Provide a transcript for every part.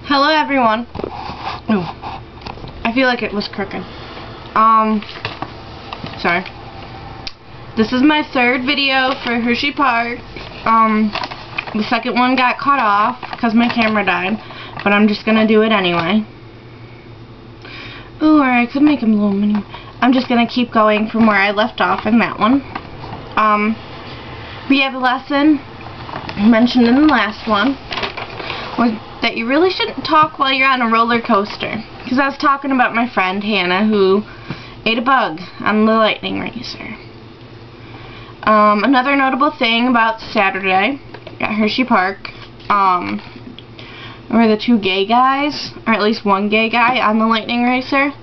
Hello everyone. Ooh, I feel like it was crooked. Sorry. This is my third video for Hershey Park. The second one got cut off because my camera died, but I'm just gonna do it anyway. Ooh, or I could make them a little mini. I'm just gonna keep going from where I left off in that one. We have a lesson mentioned in the last one was that you really shouldn't talk while you're on a roller coaster. Because I was talking about my friend Hannah who ate a bug on the lightning racer. Another notable thing about Saturday at Hershey Park were the two gay guys, or at least one gay guy on the lightning racer.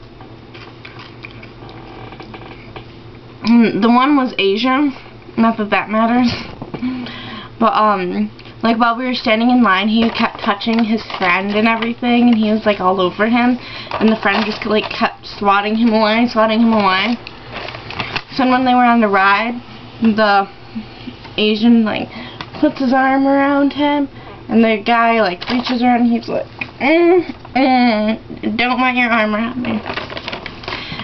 The one was Asian, not that that matters, but like while we were standing in line, he kept touching his friend and everything, and he was like all over him, and the friend just like kept swatting him away. So when they were on the ride, the Asian like puts his arm around him, and the guy like reaches around and he's like, don't want your arm around me.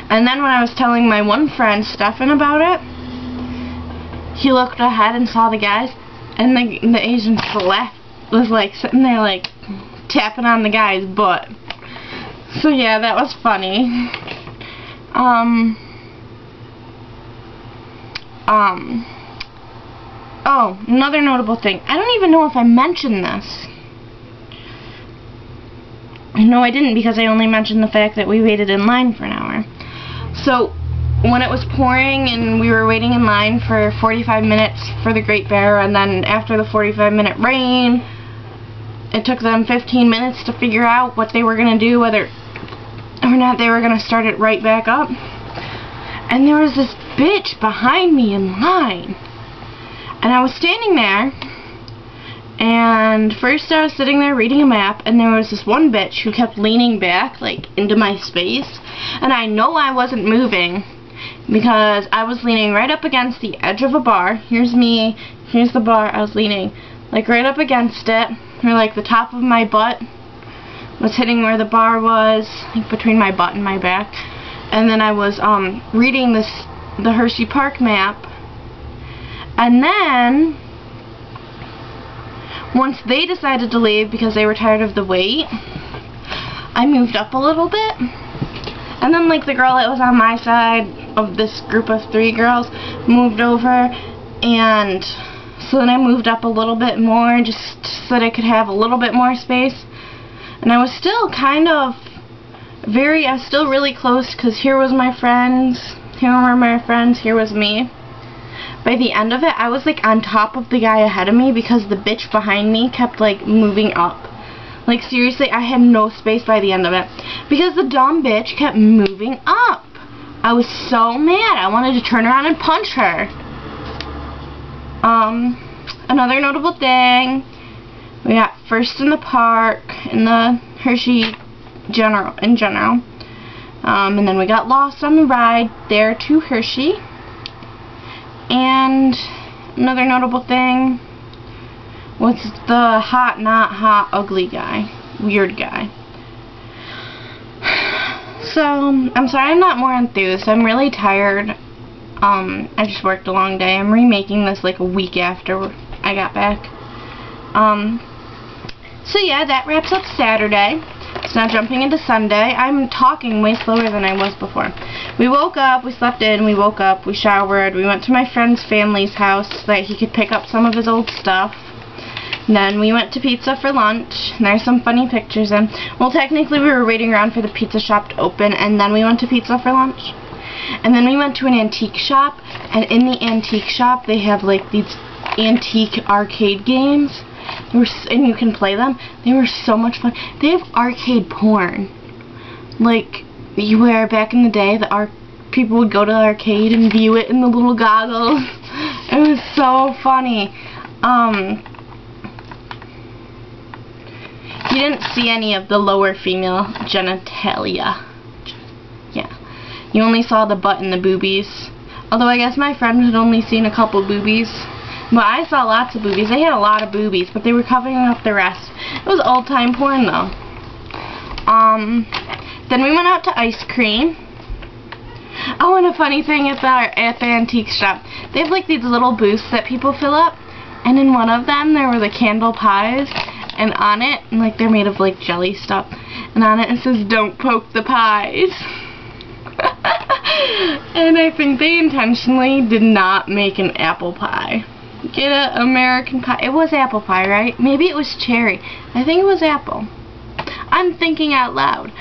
And then when I was telling my one friend Stefan about it, he looked ahead and saw the guys, and the Asian left was like sitting there like tapping on the guy's butt. So yeah, that was funny. Oh, another notable thing. I don't even know if I mentioned this. No, I didn't, because I only mentioned the fact that we waited in line for an hour. So, when it was pouring and we were waiting in line for 45 minutes for the Great Bear, and then after the 45-minute rain, it took them 15 minutes to figure out what they were going to do, whether or not they were going to start it right back up. And there was this bitch behind me in line. And I was standing there, and first I was sitting there reading a map, and there was this one bitch who kept leaning back, like, into my space. And I know I wasn't moving, because I was leaning right up against the edge of a bar. Here's me, here's the bar, I was leaning, like, right up against it, where, like, the top of my butt was hitting where the bar was, like, between my butt and my back. And then I was, reading the Hershey Park map. And then, once they decided to leave because they were tired of the wait, I moved up a little bit. And then, like, the girl that was on my side of this group of 3 girls moved over, and so then I moved up a little bit more just so that I could have a little bit more space. And I was still kind of I was still really close, because here was my friends, here were my friends, here was me. By the end of it, I was, like, on top of the guy ahead of me because the bitch behind me kept, like, moving up. Like, seriously, I had no space by the end of it because the dumb bitch kept moving up. I was so mad. I wanted to turn around and punch her. Another notable thing, we got first in the park, in the Hershey in general. And then we got lost on the ride there to Hershey. And another notable thing was the hot, not hot, ugly guy. Weird guy. So, I'm sorry I'm not more enthused. I'm really tired. I just worked a long day. I'm remaking this like a week after I got back. So yeah, that wraps up Saturday. So now jumping into Sunday. I'm talking way slower than I was before. We woke up, we slept in, we woke up, we showered, we went to my friend's family's house so that he could pick up some of his old stuff. And then we went to pizza for lunch, and there's some funny pictures in. Well, technically we were waiting around for the pizza shop to open, and then we went to pizza for lunch. And then we went to an antique shop, and in the antique shop they have like these antique arcade games. And you can play them. They were so much fun. They have arcade porn. Like, where back in the day, people would go to the arcade and view it in the little goggles. It was so funny. You didn't see any of the lower female genitalia. Yeah. You only saw the butt and the boobies. Although I guess my friend had only seen a couple boobies. But I saw lots of boobies. They had a lot of boobies, but they were covering up the rest. It was old-time porn, though. Then we went out to ice cream. Oh, and a funny thing at the antique shop, they have like these little booths that people fill up, and in one of them there were the candle pies, and on it, and like they're made of like jelly stuff, and on it says "Don't poke the pies." And I think they intentionally did not make an apple pie. Get an American pie. It was apple pie, right? Maybe it was cherry. I think it was apple. I'm thinking out loud.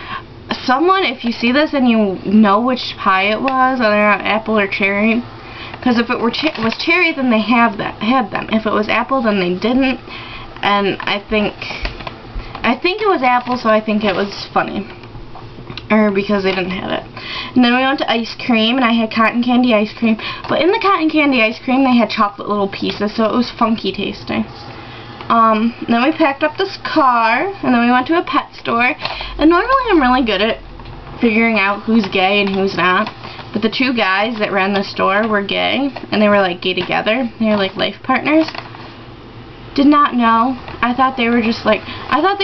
Someone, if you see this and you know which pie it was, whether or not apple or cherry, because if it was cherry, then they had them. If it was apple, then they didn't. And I think it was apple, so I think it was funny. Or because they didn't have it. And then we went to ice cream, and I had cotton candy ice cream. But in the cotton candy ice cream, they had chocolate little pieces, so it was funky tasting. Then we packed up this car, and then we went to a pet store. And normally I'm really good at figuring out who's gay and who's not. But the two guys that ran the store were gay, and they were like gay together. They were like life partners. Did not know. I thought they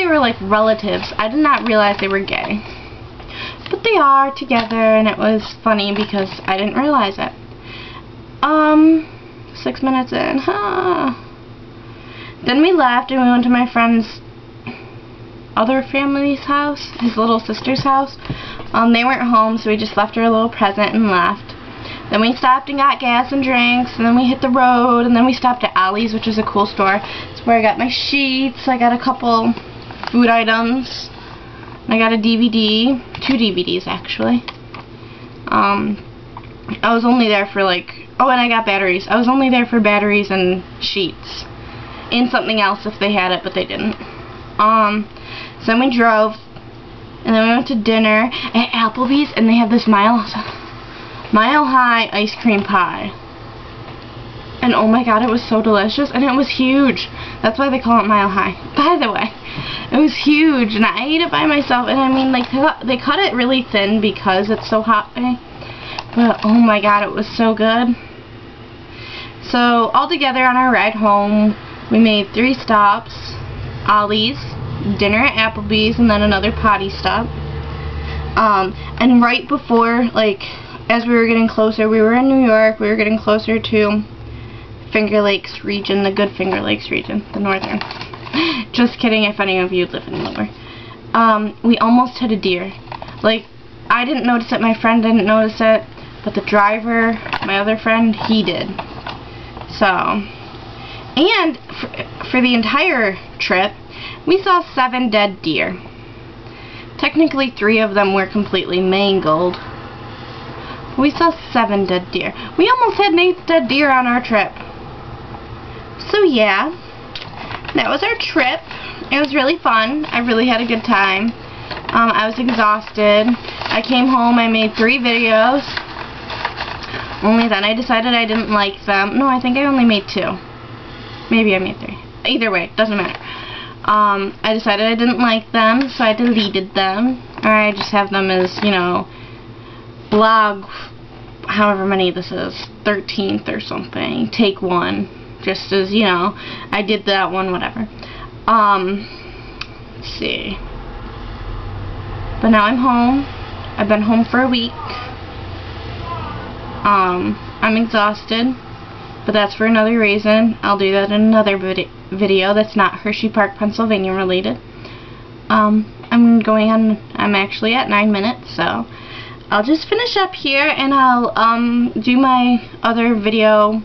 were like relatives. I did not realize they were gay. But they are together, and it was funny because I didn't realize it. 6 minutes in. Then we left, and we went to my friend's other family's house, his little sister's house. They weren't home, so we just left her a little present and left. Then we stopped and got gas and drinks, and then we hit the road, and then we stopped at Ollie's, which is a cool store. It's where I got my sheets, I got a couple food items, and I got a DVD, 2 DVDs actually. I was only there for like, oh, and I got batteries. I was only there for batteries and sheets, and something else if they had it, but they didn't. So then we drove, and then we went to dinner at Applebee's, and they have this Mile High ice cream pie. And oh my god, it was so delicious, and it was huge. That's why they call it Mile High. By the way, it was huge, and I ate it by myself, and I mean, like, they cut it really thin because it's so hot. But oh my god, it was so good. So, all together on our ride home, we made 3 stops: Ollie's, dinner at Applebee's, and then another potty stop. And right before, like, as we were getting closer, we were in New York, we were getting closer to Finger Lakes region, the good Finger Lakes region, the northern. Just kidding if any of you live in the lower. We almost hit a deer. Like, I didn't notice it, my friend didn't notice it, but the driver, my other friend, he did. So, and for the entire trip, we saw 7 dead deer. Technically 3 of them were completely mangled. We saw 7 dead deer. We almost had 8 dead deer on our trip. So yeah, that was our trip. It was really fun. I really had a good time. I was exhausted. I came home, I made 3 videos. Only then I decided I didn't like them. No, I think I only made 2. Maybe I made 3. Either way, doesn't matter. I decided I didn't like them, so I deleted them. Or I just have them as, you know, blog, however many this is, 13th or something, take 1, just as, you know, I did that one, whatever. Let's see. But now I'm home. I've been home for a week. I'm exhausted, but that's for another reason. I'll do that in another video that's not Hershey Park, Pennsylvania related. I'm actually at 9 minutes, so I'll just finish up here, and I'll do my other video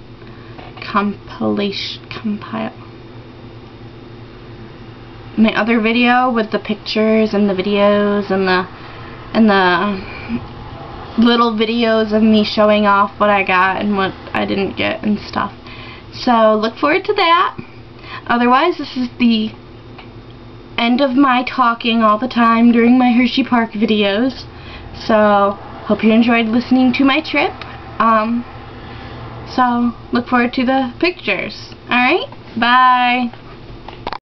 my other video with the pictures and the videos and the little videos of me showing off what I got and what I didn't get and stuff. So look forward to that. Otherwise, this is the end of my talking all the time during my Hershey Park videos. So, hope you enjoyed listening to my trip. So, look forward to the pictures. Alright? Bye!